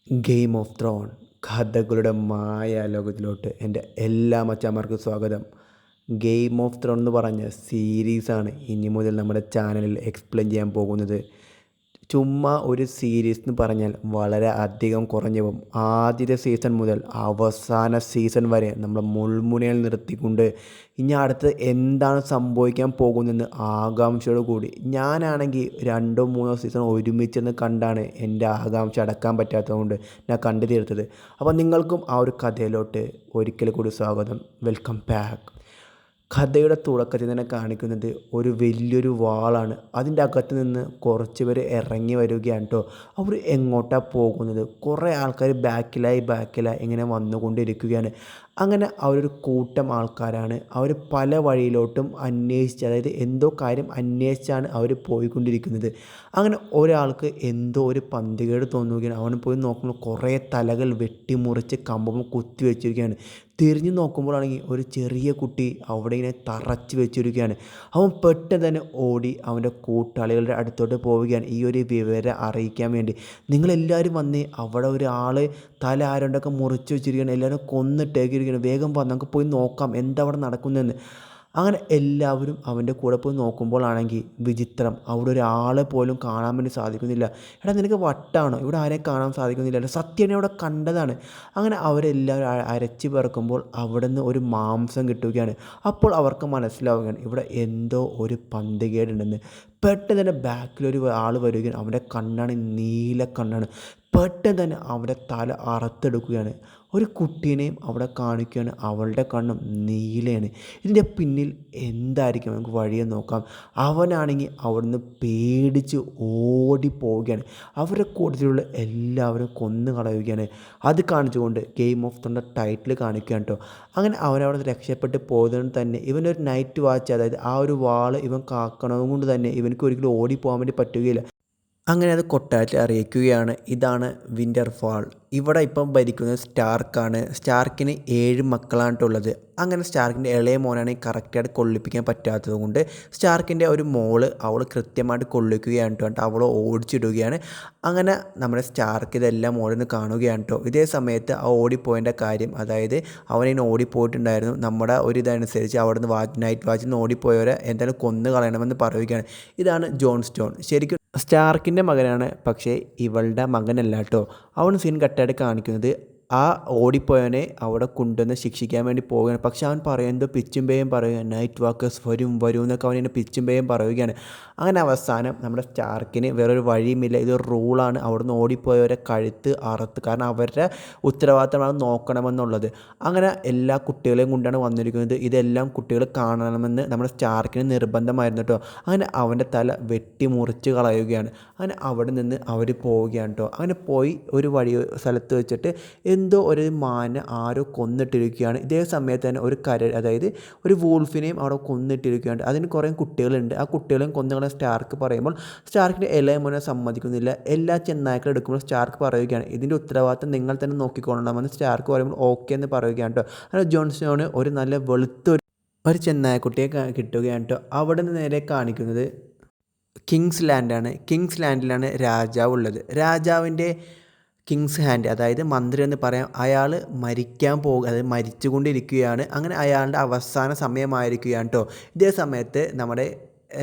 Game of throne കഥകളുടെ ലോകത്തിലോട്ട് എൻ്റെ എല്ലാ മച്ചാന്മാർക്കും സ്വാഗതം. ഗെയിം ഓഫ് ത്രോൺ എന്ന് പറഞ്ഞ സീരീസാണ് ഇനി മുതൽ നമ്മുടെ ചാനലിൽ എക്സ്പ്ലെയിൻ ചെയ്യാൻ പോകുന്നത്. ചുമ്മാ ഒരു സീരീസ് എന്ന് പറഞ്ഞാൽ വളരെ അധികം കുറഞ്ഞു പോകും. ആദ്യത്തെ സീസൺ മുതൽ അവസാന സീസൺ വരെ നമ്മൾ മുൾമുനയിൽ നിർത്തിക്കൊണ്ട് ഇനി അടുത്ത് എന്താണ് സംഭവിക്കാൻ പോകുന്നതെന്ന് ആകാംക്ഷയോട് കൂടി ഞാനാണെങ്കിൽ രണ്ടോ മൂന്നോ സീസൺ ഒരുമിച്ചെന്ന് കണ്ടാണ് എൻ്റെ ആകാംക്ഷ അടക്കാൻ പറ്റാത്തതുകൊണ്ട് ഞാൻ കണ്ടു തീർത്തത്. അപ്പോൾ നിങ്ങൾക്കും ആ ഒരു കഥയിലോട്ട് ഒരിക്കൽ കൂടി സ്വാഗതം. Welcome back. കഥയുടെ തുടക്കത്തിൽ തന്നെ കാണിക്കുന്നത് ഒരു വലിയൊരു വാളാണ്. അതിൻ്റെ അകത്ത് നിന്ന് കുറച്ച് പേർ ഇറങ്ങി വരികയാണ് കേട്ടോ. അവർ എങ്ങോട്ടാണ് പോകുന്നത്? കുറേ ആൾക്കാർ ബാക്കിലായി ഇങ്ങനെ വന്നുകൊണ്ടിരിക്കുകയാണ്. അങ്ങനെ അവരൊരു കൂട്ടം ആൾക്കാരാണ്. അവർ പല വഴിയിലോട്ടും അന്വേഷിച്ച്, അതായത് എന്തോ കാര്യം അന്വേഷിച്ചാണ് അവർ പോയിക്കൊണ്ടിരിക്കുന്നത്. അങ്ങനെ ഒരാൾക്ക് എന്തോ ഒരു പന്തികേട് തോന്നുകയാണ്. അവൻ പോയി നോക്കുമ്പോൾ കുറേ തലകൾ വെട്ടിമുറിച്ച് കമ്പുമ്പോൾ കുത്തി വെച്ചിരിക്കുകയാണ്. തിരിഞ്ഞു നോക്കുമ്പോഴാണെങ്കിൽ ഒരു ചെറിയ കുട്ടി അവിടെ ഇങ്ങനെ തറച്ച് വെച്ചിരിക്കുകയാണ്. അവൻ പെട്ടെന്ന് തന്നെ ഓടി അവൻ്റെ കൂട്ടാളികളുടെ അടുത്തോട്ട് പോവുകയാണ് ഈ ഒരു വിവരം അറിയിക്കാൻ വേണ്ടി. നിങ്ങളെല്ലാവരും വന്ന് അവിടെ ഒരാൾ തല ആരോണ്ടൊക്കെ മുറിച്ച് വെച്ചിരിക്കുകയാണ്, എല്ലാവരും കൊന്നിട്ടേക്കിരിക്കുകയാണ്, വേഗം വന്ന് നമുക്ക് പോയി നോക്കാം എന്താ അവിടെ നടക്കുന്നതെന്ന്. അങ്ങനെ എല്ലാവരും അവൻ്റെ കൂടെ പോയി നോക്കുമ്പോഴാണെങ്കിൽ വിചിത്രം, അവിടെ ഒരാളെ പോലും കാണാൻ വേണ്ടി സാധിക്കുന്നില്ല. എടാ നിനക്ക് വട്ടാണോ? ഇവിടെ ആരെയും കാണാൻ സാധിക്കുന്നില്ല. സത്യനെ അവിടെ കണ്ടതാണ്. അങ്ങനെ അവരെല്ലാവരും അരച്ച് പെറുക്കുമ്പോൾ അവിടെ നിന്ന് ഒരു മാംസം കിട്ടുകയാണ്. അപ്പോൾ അവർക്ക് മനസ്സിലാവുകയാണ് ഇവിടെ എന്തോ ഒരു പന്തികേടുണ്ടെന്ന്. പെട്ടെന്ന് തന്നെ ബാക്കിലൊരു ആൾ വരികയാണ്. അവൻ്റെ കണ്ണാണ് നീല കണ്ണാണ്. പെട്ടെന്ന് തന്നെ അവൻ്റെ തല അറുത്തെടുക്കുകയാണ്. ഒരു കുട്ടീനെയും അവിടെ കാണിക്കുകയാണ്, അവളുടെ കണ്ണും നീലയാണ്. ഇതിൻ്റെ പിന്നിൽ എന്തായിരിക്കും? നമുക്ക് വഴിയെ നോക്കാം. അവനാണെങ്കിൽ അവിടുന്ന് പേടിച്ച് ഓടിപ്പോവുകയാണ്. അവരുടെ കൂട്ടത്തിലുള്ള എല്ലാവരും കൊന്നു കളയുകയാണ്. അത് കാണിച്ചുകൊണ്ട് ഗെയിം ഓഫ് ത്രോണിൻ്റെ ടൈറ്റിൽ കാണിക്കുകയാണ് കേട്ടോ. അങ്ങനെ അവനവിടെ നിന്ന് രക്ഷപ്പെട്ട് പോകുന്നതുകൊണ്ട് തന്നെ ഇവനൊരു നൈറ്റ് വാച്ച്, അതായത് ആ ഒരു വാള് ഇവൻ കാക്കണത് കൊണ്ട് തന്നെ ഇവനക്ക് ഒരിക്കലും ഓടിപ്പോകാൻ വേണ്ടി പറ്റുകയില്ല. അങ്ങനെ അത് കൊട്ടാരത്തിൽ അറിയിക്കുകയാണ്, ഇതാണ് വിൻ്റർഫാൾ. ഇവിടെ ഇപ്പം ഭരിക്കുന്നത് സ്റ്റാർക്കാണ്. സ്റ്റാർക്കിന് 7 മക്കളാണിട്ടുള്ളത്. അങ്ങനെ സ്റ്റാർക്കിൻ്റെ ഇളയ മോനാണ് കറക്റ്റായിട്ട് കൊള്ളിപ്പിക്കാൻ പറ്റാത്തത് കൊണ്ട് സ്റ്റാർക്കിൻ്റെ ഒരു മോള് അവൾ കൃത്യമായിട്ട് കൊള്ളിക്കുകയാണ് കേട്ടോ. അവളെ ഓടിച്ചിടുകയാണ്. അങ്ങനെ നമ്മുടെ സ്റ്റാർക്ക് ഇതെല്ലാം ഓടിന്ന് കാണുകയാണ് കേട്ടോ. ഇതേ സമയത്ത് ആ ഓടിപ്പോയതിൻ്റെ കാര്യം, അതായത് അവനിങ്ങനെ ഓടിപ്പോയിട്ടുണ്ടായിരുന്നു. നമ്മുടെ ഒരു ഇതനുസരിച്ച് അവിടെ നിന്ന് നൈറ്റ് വാച്ചിൽ നിന്ന് ഓടിപ്പോയവരെ എന്തായാലും കൊന്നു കളയണമെന്ന് പറയുകയാണ്. ഇതാണ് ജോൺ സ്റ്റോൺ. ശരിക്കും സ്റ്റാർക്കിൻ്റെ മകനാണ്, പക്ഷേ ഇവളുടെ മകനല്ല കേട്ടോ. അവൻ സീൻ കട്ടായിട്ട് കാണിക്കുന്നത് ആ ഓടിപ്പോയവനെ അവിടെ കൊണ്ടുവന്ന് ശിക്ഷിക്കാൻ വേണ്ടി പോവുകയാണ്. പക്ഷെ അവൻ പറയുന്നത് പിച്ചും പേയും പറയുകയാണ്, നൈറ്റ് വാക്കേഴ്സ് വരും എന്നൊക്കെ അവൻ പിച്ചും പേയും പറയുകയാണ്. അങ്ങനെ അവസാനം നമ്മുടെ സ്റ്റാർക്കിന് വേറൊരു വഴിയുമില്ല, ഇതൊരു റൂളാണ്, അവിടുന്ന് ഓടിപ്പോയവരെ കഴുത്ത് അറുത്ത്, കാരണം അവരുടെ ഉത്തരവാദിത്തമാണ് നോക്കണമെന്നുള്ളത്. അങ്ങനെ എല്ലാ കുട്ടികളെയും കൊണ്ടാണ് വന്നിരിക്കുന്നത്. ഇതെല്ലാം കുട്ടികൾ കാണണമെന്ന് നമ്മുടെ സ്റ്റാർക്കിന് നിർബന്ധമായിരുന്നു കേട്ടോ. അങ്ങനെ അവൻ്റെ തല വെട്ടിമുറിച്ച് കളയുകയാണ്. അങ്ങനെ അവിടെ നിന്ന് അവർ പോവുകയാണ് കേട്ടോ. അങ്ങനെ പോയി ഒരു സ്ഥലത്ത് വെച്ചിട്ട് എന്തോ ഒരു മാനെ ആരോ കൊന്നിട്ടിരിക്കുകയാണ്. ഇതേ സമയത്ത് തന്നെ ഒരു അതായത് ഒരു വൂൾഫിനെയും അവിടെ കൊന്നിട്ടിരിക്കുകയാണ്. അതിന് കുറേ കുട്ടികളുണ്ട്. ആ കുട്ടികളെയും കൊന്നുകളെ സ്റ്റാർക്ക് പറയുമ്പോൾ സ്റ്റാർക്കിൻ്റെ ഇളയ മോനെ സമ്മതിക്കുന്നില്ല. എല്ലാ ചെന്നായ്ക്കളും എടുക്കുമ്പോൾ സ്റ്റാർക്ക് പറയുകയാണ്, ഇതിൻ്റെ ഉത്തരവാദിത്തം നിങ്ങൾ തന്നെ നോക്കിക്കൊള്ളണമെന്ന് സ്റ്റാർക്ക് പറയുമ്പോൾ ഓക്കെ എന്ന് പറയുകയാണ് കേട്ടോ. അങ്ങനെ ജോൺ സ്നോന് ഒരു നല്ല ഒരു ചെന്നായക്കുട്ടിയെ കിട്ടുകയാണ് കേട്ടോ. അവിടെ നിന്ന് നേരെ കാണിക്കുന്നത് കിങ്സ് ലാൻഡാണ്. കിങ്സ് ലാൻഡിലാണ് രാജാവ് ഉള്ളത്. രാജാവിൻ്റെ കിങ്സ് ഹാൻഡ്, അതായത് മന്ത്രി എന്ന് പറയാം, അയാൾ മരിക്കാൻ അതായത് മരിച്ചുകൊണ്ടിരിക്കുകയാണ്. അങ്ങനെ അയാളുടെ അവസാന സമയമായിരിക്കുകയാണ് കേട്ടോ. ഇതേ സമയത്ത് നമ്മുടെ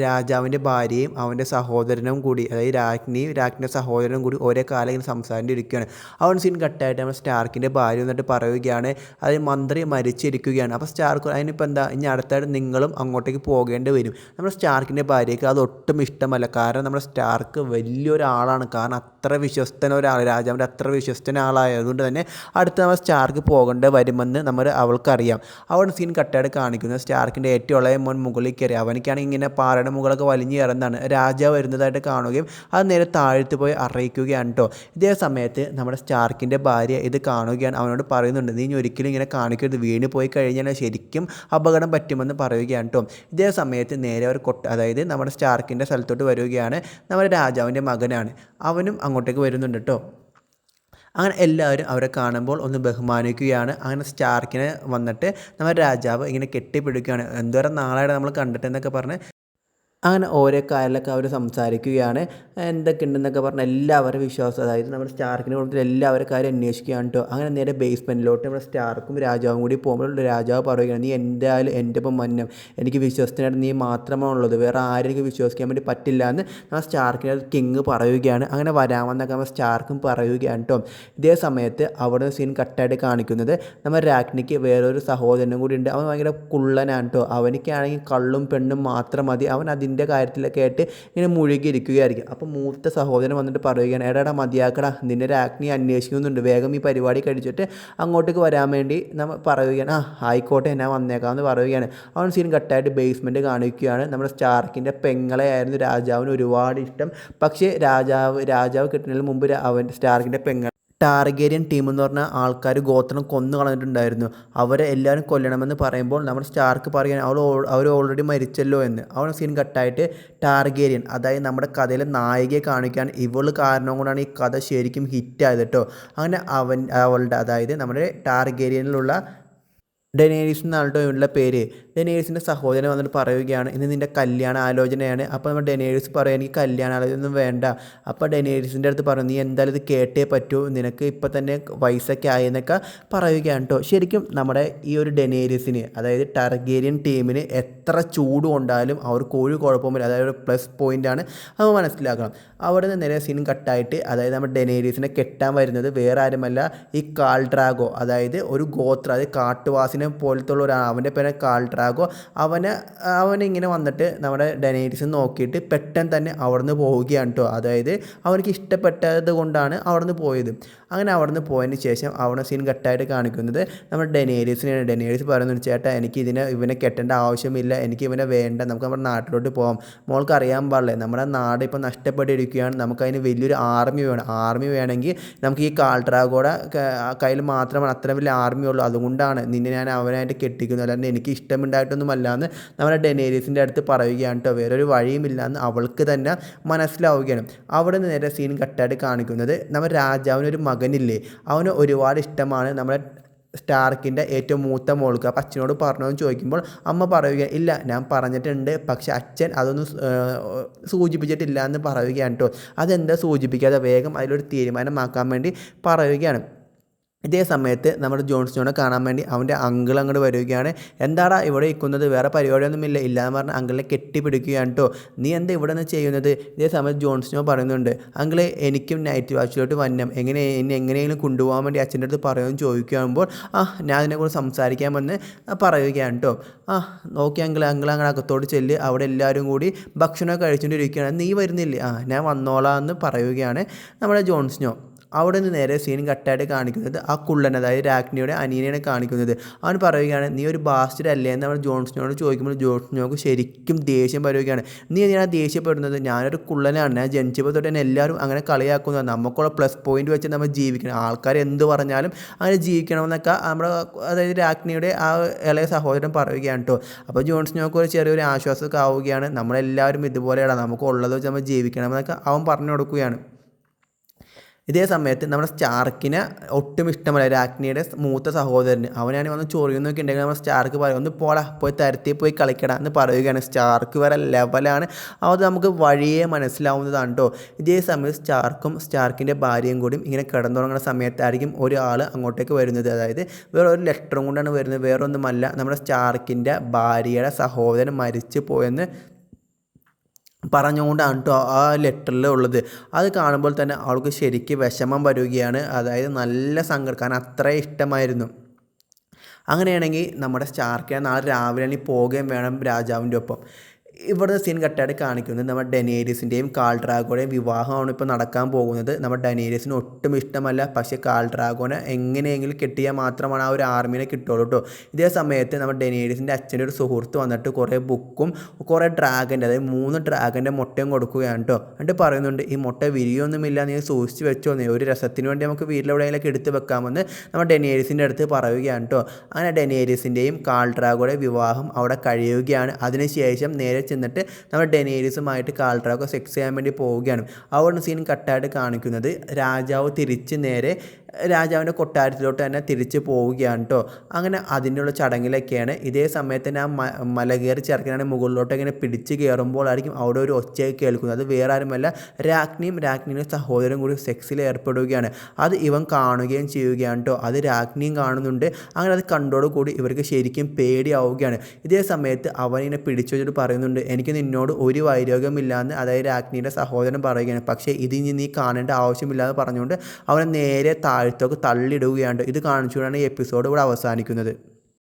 രാജാവിൻ്റെ ഭാര്യയും അവൻ്റെ സഹോദരനും കൂടി, അതായത് രാജ്ഞിയുടെ സഹോദരനും കൂടി ഒരേ കാലം ഇങ്ങനെ സംസാരിച്ചിരിക്കുകയാണ്. അവൻ സീൻ കട്ടായിട്ട് നമ്മൾ സ്റ്റാർക്കിൻ്റെ ഭാര്യ എന്നിട്ട് പറയുകയാണ്, അതായത് മന്ത്രി മരിച്ചിരിക്കുകയാണ്. അപ്പോൾ സ്റ്റാർക്ക് അതിനിപ്പോൾ എന്താ, ഇനി അടുത്തായിട്ട് നിങ്ങളും അങ്ങോട്ടേക്ക് പോകേണ്ടി വരും. നമ്മുടെ സ്റ്റാർക്കിൻ്റെ ഭാര്യയ്ക്ക് അത് ഒട്ടും ഇഷ്ടമല്ല. കാരണം നമ്മുടെ സ്റ്റാർക്ക് വലിയൊരാളാണ്. കാരണം അത്ര വിശ്വസ്തന ഒരാൾ, രാജാവിൻ്റെ അത്ര വിശ്വസ്തന ആളായതുകൊണ്ട് തന്നെ അടുത്ത നമ്മൾ സ്റ്റാർക്ക് പോകേണ്ടി വരുമെന്ന് അവൾക്കറിയാം. അവിടെ സീൻ കട്ടായിട്ട് കാണിക്കുന്നത് സ്റ്റാർക്കിൻ്റെ ഏറ്റവും ഇളയ മോൻ മുകളിൽ കയറി. അവനിക്കാണെങ്കിൽ ഇങ്ങനെ പാറയുടെ മുകളൊക്കെ വലിഞ്ഞു കയറുന്നതാണ്. രാജാവ് വരുന്നതായിട്ട് കാണുകയും അത് നേരെ താഴ്ത്തു പോയി അറിയിക്കുകയാണ് കേട്ടോ. ഇതേ സമയത്ത് നമ്മുടെ സ്റ്റാർക്കിൻ്റെ ഭാര്യ ഇത് കാണുകയാണ്. അവനോട് പറയുന്നുണ്ട്, നീ ഒരിക്കലും ഇങ്ങനെ കാണിക്കരുത്, വീണ് പോയി കഴിഞ്ഞാൽ ശരിക്കും അപകടം പറ്റുമെന്ന് പറയുകയാണ് കേട്ടോ. ഇതേ സമയത്ത് നേരെ ഒരു അതായത് നമ്മുടെ സ്റ്റാർക്കിൻ്റെ സ്ഥലത്തോട്ട് വരികയാണ്. നമ്മുടെ രാജാവിൻ്റെ മകനാണ്, അവനും അങ്ങോട്ടേക്ക് വരുന്നുണ്ട് കേട്ടോ. അങ്ങനെ എല്ലാവരും അവരെ കാണുമ്പോൾ ഒന്ന് ബഹുമാനിക്കുകയാണ്. അങ്ങനെ സ്റ്റാർക്കിനെ വന്നിട്ട് നമ്മുടെ രാജാവ് ഇങ്ങനെ കെട്ടിപ്പിടിക്കുകയാണ്. എന്തോരം നാളായിട്ട് നമ്മൾ കണ്ടിട്ടെന്നൊക്കെ പറഞ്ഞ് അങ്ങനെ ഓരോ കാര്യങ്ങളൊക്കെ അവർ സംസാരിക്കുകയാണ്. എന്തൊക്കെയുണ്ടെന്നൊക്കെ പറഞ്ഞ് എല്ലാവരുടെ വിശ്വാസം, അതായത് നമ്മുടെ സ്റ്റാർക്കിൻ്റെ കുടുംബത്തിൽ എല്ലാവരുടെ കാര്യം അന്വേഷിക്കുകയാണ് കേട്ടോ. അങ്ങനെ നേരെ ബേസ്മെൻറ്റിലോട്ട് നമ്മുടെ സ്റ്റാർക്കും രാജാവും കൂടി പോകുമ്പോൾ രാജാവ് പറയുകയാണ്, നീ എന്തായാലും എൻ്റെ ഒപ്പം മന്നം, എനിക്ക് വിശ്വസത്തിനായിട്ട് നീ മാത്രമാണ് ഉള്ളത്, വേറെ ആരും എനിക്ക് വിശ്വസിക്കാൻ വേണ്ടി പറ്റില്ല എന്ന് നമ്മുടെ സ്റ്റാർക്കിൻ്റെ കിങ് പറയുകയാണ്. അങ്ങനെ വരാമെന്നൊക്കെ നമ്മുടെ സ്റ്റാർക്കും പറയുകയാണ് കേട്ടോ. ഇതേ സമയത്ത് അവിടെ സീൻ കട്ടായിട്ട് കാണിക്കുന്നത് നമ്മുടെ രാജ്ഞിക്ക് വേറൊരു സഹോദരനും കൂടി ഉണ്ട്. അവൻ ഭയങ്കര കുള്ളനാണ് കേട്ടോ. അവനിക്കാണെങ്കിൽ കള്ളും പെണ്ണും മാത്രം മതി. അവൻ അതിൻ്റെ കാര്യത്തിലൊക്കെ ആയിട്ട് ഇങ്ങനെ മുഴുകിയിരിക്കുകയായിരിക്കും. അപ്പോൾ മൂത്ത സഹോദരൻ വന്നിട്ട് പറയുകയാണ്, എടാ മതിയാക്കടാ, നിന്നെ രാജ്ഞി അന്വേഷിക്കുന്നുണ്ട്, വേഗം ഈ പരിപാടി കഴിച്ചിട്ട് അങ്ങോട്ടേക്ക് വരാൻ വേണ്ടി നമ്മൾ പറയുകയാണ്. ആയിക്കോട്ടെ ഞാൻ വന്നേക്കാമെന്ന് പറയുകയാണ്. അവൻ സീൻ കട്ടായിട്ട് ബേസ്മെൻറ്റ് കാണിക്കുകയാണ്. നമ്മുടെ സ്റ്റാർക്കിൻ്റെ പെങ്ങളെ ആയിരുന്നു രാജാവിന് ഒരുപാട് ഇഷ്ടം. പക്ഷേ രാജാവ് കിട്ടുന്നതിന് മുമ്പ് അവൻ സ്റ്റാർക്കിൻ്റെ പെങ്ങൾ ടാർഗേരിയൻ ടീം എന്ന് പറഞ്ഞ ആൾക്കാർ ഗോത്രം കൊന്നു കളഞ്ഞിട്ടുണ്ടായിരുന്നു. അവരെ എല്ലാവരും കൊല്ലണമെന്ന് പറയുമ്പോൾ നമ്മുടെ സ്റ്റാർക്ക് പറയാൻ അവർ ഓൾറെഡി മരിച്ചല്ലോ എന്ന്. അവൻ സീൻ കട്ടായിട്ട് ടാർഗേരിയൻ, അതായത് നമ്മുടെ കഥയിലെ നായികയെ കാണിക്കാൻ ഇവൾ കാരണം കൊണ്ടാണ് ഈ കഥ ശരിക്കും ഹിറ്റായത് കേട്ടോ. അങ്ങനെ അവളുടെ, അതായത് നമ്മുടെ ടാർഗേരിയനിലുള്ള ഡെനേരീസ് എന്നാണ് കേട്ടോ ഇവളുടെ പേര്. ഡെനേരീസിൻ്റെ സഹോദരൻ വന്നിട്ട് പറയുകയാണ്, ഇന്ന് നിൻ്റെ കല്യാണ ആലോചനയാണ്. അപ്പോൾ നമ്മൾ ഡെനേരീസ് പറയും, എനിക്ക് കല്യാണ ആലോചന ഒന്നും വേണ്ട. അപ്പോൾ ഡെനേരീസിൻ്റെ അടുത്ത് പറയും, നീ എന്തായാലും ഇത് കേട്ടേ പറ്റൂ, നിനക്ക് ഇപ്പം തന്നെ വയസ്സൊക്കെ ആയെന്നൊക്കെ പറയുകയാണ് കേട്ടോ. ശരിക്കും നമ്മുടെ ഈ ഒരു ഡെനേരീസിന്, അതായത് ടാർഗേരിയൻ ടീമിന് എത്ര ചൂട് കൊണ്ടാലും അവർക്ക് ഒരു കുഴപ്പമില്ല. അതായത് ഒരു പ്ലസ് പോയിൻ്റാണ്, അത് മനസ്സിലാക്കണം. അവിടെ നിന്ന് നേരെ സീൻ കട്ടായിട്ട്, അതായത് നമ്മുടെ ഡെനേരീസിനെ കെട്ടാൻ വരുന്നത് വേറെ ആരുമല്ല, ഈ കാൾ ഡ്രാഗോ, അതായത് ഒരു ഗോത്ര, അതായത് കാട്ടുവാസിനെ പോലത്തുള്ള ഒരു അവൻ്റെ പേര് കാൾ ഡ്രാഗോ. അവനിങ്ങനെ വന്നിട്ട് നമ്മുടെ ഡെനേരീസിനെ നോക്കിയിട്ട് പെട്ടെന്ന് തന്നെ അവിടുന്ന് പോവുകയാണ് കേട്ടോ. അതായത് അവർക്ക് ഇഷ്ടപ്പെട്ടത് കൊണ്ടാണ് അവിടുന്ന് പോയത്. അങ്ങനെ അവിടുന്ന് പോയതിന് ശേഷം അവിടെ സീൻ കട്ടായിട്ട് കാണിക്കുന്നത് നമ്മുടെ ഡെനേരീസിനെയാണ്. ഡെനേരീസ് പറയുന്നത്, ചേട്ടാ എനിക്ക് ഇവനെ കെട്ടേണ്ട ആവശ്യമില്ല, എനിക്ക് ഇവനെ വേണ്ട, നമുക്ക് നമ്മുടെ നാട്ടിലോട്ട് പോകാം. മോൾക്ക് അറിയാൻ പാടില്ലേ, നമ്മുടെ നാട് ഇപ്പോൾ നഷ്ടപ്പെട്ടിരിക്കുകയാണ്, നമുക്കതിന് വലിയൊരു ആർമി വേണം. ആർമി വേണമെങ്കിൽ നമുക്ക് ഈ കാൾ ഡ്രാഗോയുടെ കയ്യിൽ മാത്രമാണ് അത്ര വലിയ ആർമി ഉള്ളൂ. അതുകൊണ്ടാണ് നിന്നെ ഞാൻ അവനായിട്ട് കെട്ടിക്കുന്നത്, അല്ലാണ്ട് എനിക്ക് ഇഷ്ടമുണ്ടായിട്ടൊന്നുമല്ല എന്ന് നമ്മുടെ ഡെനേരീസിൻ്റെ അടുത്ത് പറയുകയാണ് കേട്ടോ. വേറൊരു വഴിയുമില്ല എന്ന് അവൾക്ക് തന്നെ മനസ്സിലാവുകയാണ്. അവിടെ നേരെ സീൻ കട്ടായിട്ട് കാണിക്കുന്നത് നമ്മുടെ രാജാവിനൊരു മകനില്ലേ, അവന് ഒരുപാട് ഇഷ്ടമാണ് നമ്മുടെ സ്റ്റാർക്കിൻ്റെ ഏറ്റവും മൂത്ത മോൾക്ക്. അപ്പോൾ അച്ഛനോട് പറഞ്ഞോന്ന് ചോദിക്കുമ്പോൾ അമ്മ പറയുക, ഇല്ല ഞാൻ പറഞ്ഞിട്ടുണ്ട്, പക്ഷെ അച്ഛൻ അതൊന്നും സൂചിപ്പിച്ചിട്ടില്ല എന്ന് പറയുകയാണ് കേട്ടോ. അതെന്താ സൂചിപ്പിക്കാതെ വേഗം അതിലൊരു തീരുമാനമാക്കാൻ വേണ്ടി പറയുകയാണ്. ഇതേ സമയത്ത് നമ്മുടെ ജോൺ സ്നോനെ കാണാൻ വേണ്ടി അവൻ്റെ അങ്കിൾ അങ്ങോട്ട് വരികയാണ്. എന്താടാ ഇവിടെ ഇരിക്കുന്നത്, വേറെ പരിപാടിയൊന്നുമില്ല ഇല്ലാന്ന് പറഞ്ഞ് അങ്കിളിനെ കെട്ടിപ്പിടിക്കുകയാണ് കേട്ടോ. നീ എന്താ ഇവിടെ നിന്ന് ചെയ്യുന്നത്? ഇതേ സമയത്ത് ജോൺ സ്നോ പറയുന്നുണ്ട്, അങ്കിളെ എനിക്കും നൈറ്റ് വാച്ചിലോട്ട് വന്നം, എങ്ങനെയെങ്കിലും കൊണ്ടുപോകാൻ വേണ്ടി അച്ഛൻ്റെ അടുത്ത് പറയുമെന്ന് ചോദിക്കുമ്പോൾ ഞാൻ അതിനെക്കുറിച്ച് സംസാരിക്കാമെന്ന് പറയുകയാണ് കേട്ടോ. നോക്കി അങ്കിൾ അങ്ങനെ അകത്തോട്ട് ചെല്ല്, അവിടെ എല്ലാവരും കൂടി ഭക്ഷണമൊക്കെ കഴിച്ചുകൊണ്ടിരിക്കുകയാണ്, നീ വരുന്നില്ലേ? ഞാൻ വന്നോളാം എന്ന് പറയുകയാണ് നമ്മുടെ ജോൺ സ്നോ. അവിടെ നിന്ന് നേരെ സീൻ കട്ടായിട്ട് കാണിക്കുന്നത് ആ കുള്ളൻ, അതായത് രാജ്ഞിയുടെ അനിയനെയാണ് കാണിക്കുന്നത്. അവൻ പറയുകയാണ്, നീ ഒരു ബാസ്റ്റഡ് അല്ലേ എന്ന് നമ്മൾ ജോൺ സ്നോയോട് ചോദിക്കുമ്പോൾ ജോൺ സ്നോക്ക് ശരിക്കും ദേഷ്യം പറയുകയാണ്. നീ എന്തിനാണ് ദേഷ്യപ്പെടുന്നത്? ഞാനൊരു കുള്ളനാണ്, ഞാൻ ജനിച്ചപ്പോൾ തൊട്ട് തന്നെ എല്ലാവരും അങ്ങനെ കളിയാക്കുന്നത്, നമുക്കുള്ള പ്ലസ് പോയിന്റ് വെച്ച് നമ്മൾ ജീവിക്കണം, ആൾക്കാർ എന്ത് പറഞ്ഞാലും അങ്ങനെ ജീവിക്കണമെന്നൊക്കെ നമ്മുടെ, അതായത് രാജ്ഞിയുടെ ആ ഇളയ സഹോദരൻ പറയുകയാണ് കേട്ടോ. അപ്പോൾ ജോൺ സ്നോക്ക് ഒരു ചെറിയൊരു ആശ്വാസമൊക്കെ ആവുകയാണ്, നമ്മളെല്ലാവരും ഇതുപോലെയാണ്, നമുക്ക് ഉള്ളത് വെച്ച് നമ്മൾ ജീവിക്കണമെന്നൊക്കെ അവൻ പറഞ്ഞു കൊടുക്കുകയാണ്. ഇതേ സമയത്ത് നമ്മുടെ സ്റ്റാർക്കിനെ ഒട്ടും ഇഷ്ടമല്ല രാജ്ഞിയുടെ മൂത്ത സഹോദരന്. അവനാണ് വന്ന് ചൊറിയുന്നൊക്കെ ഉണ്ടെങ്കിൽ നമ്മുടെ സ്റ്റാർക്ക് പറയും, ഒന്ന് പോടാ, പോയി തരത്തി പോയി കളിക്കടാ എന്ന് പറയുകയാണ്. സ്റ്റാർക്ക് വരെ ലെവലാണ്, അത് നമുക്ക് വഴിയെ മനസ്സിലാവുന്നതാണ് കേട്ടോ. ഇതേ സമയത്ത് സ്റ്റാർക്കിൻ്റെ ഭാര്യയും കൂടിയും ഇങ്ങനെ കിടന്നുറങ്ങുന്ന സമയത്തായിരിക്കും ഒരാൾ അങ്ങോട്ടേക്ക് വരുന്നത്. അതായത് വേറെ ഒരു ലെറ്ററും കൊണ്ടാണ് വരുന്നത്, വേറൊന്നുമല്ല, നമ്മുടെ സ്റ്റാർക്കിൻ്റെ ഭാര്യയുടെ സഹോദരൻ മരിച്ചു പോയെന്ന് പറഞ്ഞുകൊണ്ടാണ് കേട്ടോ ആ ലെറ്ററിൽ ഉള്ളത്. അത് കാണുമ്പോൾ തന്നെ അവൾക്ക് ശരിക്കും വിഷമം വരികയാണ്, അതായത് നല്ല സങ്കടം, കാരണം അത്രയും ഇഷ്ടമായിരുന്നു. അങ്ങനെയാണെങ്കിൽ നമ്മുടെ സ്റ്റാർക്കിനെ നാളെ രാവിലെ പോവുകയും വേണം രാജാവിൻ്റെ ഒപ്പം. ഇവിടുത്തെ സീൻ കട്ടായിട്ട് കാണിക്കുന്നത് നമ്മുടെ ഡെനേരീസിൻ്റെയും കാൾ ഡ്രാഗോയുടെയും വിവാഹമാണ് ഇപ്പോൾ നടക്കാൻ പോകുന്നത്. നമ്മുടെ ഡെനേരീസിന് ഒട്ടും ഇഷ്ടമല്ല, പക്ഷേ കാൾ ഡ്രാഗോനെ എങ്ങനെയെങ്കിലും കെട്ടിയാൽ മാത്രമാണ് ആ ഒരു ആർമീനെ കിട്ടുള്ളൂ കേട്ടോ. ഇതേ സമയത്ത് നമ്മുടെ ഡെനേരീസിൻ്റെ അച്ഛൻ്റെ ഒരു സുഹൃത്ത് വന്നിട്ട് കുറേ ബുക്കും കുറേ ഡ്രാഗൻ്റെ, അതായത് 3 ഡ്രാഗൻ്റെ മുട്ടയും കൊടുക്കുകയാണ് കേട്ടോ. എന്നിട്ട് പറയുന്നുണ്ട്, ഈ മുട്ട വിരിയൊന്നുമില്ല, നീ സൂക്ഷിച്ച് വെച്ചോന്നേ, ഒരു രസത്തിന് വേണ്ടി നമുക്ക് വീട്ടിലെവിടെയെങ്കിലൊക്കെ എടുത്ത് വെക്കാമെന്ന് നമ്മുടെ ഡെനേരീസിൻ്റെ അടുത്ത് പറയുകയാണ് കേട്ടോ. അങ്ങനെ ഡെനേരീസിൻ്റെയും കാൾ ഡ്രാഗോയുടെ വിവാഹം അവിടെ കഴിയുകയാണ്. അതിനുശേഷം നേരെ ചെന്നിട്ട് നമ്മുടെ ഡെനേരീസുമായിട്ട് കാൾ ഡ്രാഗോ സെക്സ് ചെയ്യാൻ വേണ്ടി പോവുകയാണ്. അവിടെ സീൻ കട്ടായിട്ട് കാണിക്കുന്നത് രാജാവ് തിരിച്ച് നേരെ രാജാവിൻ്റെ കൊട്ടാരത്തിലോട്ട് തന്നെ തിരിച്ച് പോവുകയാണ് കേട്ടോ. അങ്ങനെ അതിനുള്ള ചടങ്ങിലൊക്കെയാണ്. ഇതേ സമയത്ത് തന്നെ ആ മല കയറി ചെറുക്കനാണ് മുകളിലോട്ട് ഇങ്ങനെ പിടിച്ച് കയറുമ്പോഴായിരിക്കും അവിടെ ഒരു ഒച്ചയൊക്കെ കേൾക്കുന്നത്. അത് വേറെ ആരുമല്ല, രാജ്ഞിയുടെ സഹോദരൻ കൂടി സെക്സിൽ ഏർപ്പെടുകയാണ്. അത് ഇവൻ കാണുകയും ചെയ്യുകയാണ് കേട്ടോ. അത് രാജ്ഞിയും കാണുന്നുണ്ട്. അങ്ങനെ അത് കണ്ടോടുകൂടി ഇവർക്ക് ശരിക്കും പേടിയാവുകയാണ്. ഇതേ സമയത്ത് അവനിങ്ങനെ പിടിച്ചു വെച്ചിട്ട് പറയുന്നുണ്ട്, എനിക്ക് നിന്നോട് ഒരു വൈരാഗ്യമില്ലാന്ന്, അതായത് രാജ്ഞിയുടെ സഹോദരൻ പറയുകയാണ്. പക്ഷേ ഇത് ഇനി നീ കാണേണ്ട ആവശ്യമില്ലാന്ന് പറഞ്ഞുകൊണ്ട് അവനെ നേരെ താഴത്തേക്ക് തള്ളിയിടുകയാണ്. ഇത് കാണിച്ചുകൊണ്ടാണ് ഈ എപ്പിസോഡ് ഇവിടെ അവസാനിക്കുന്നത്.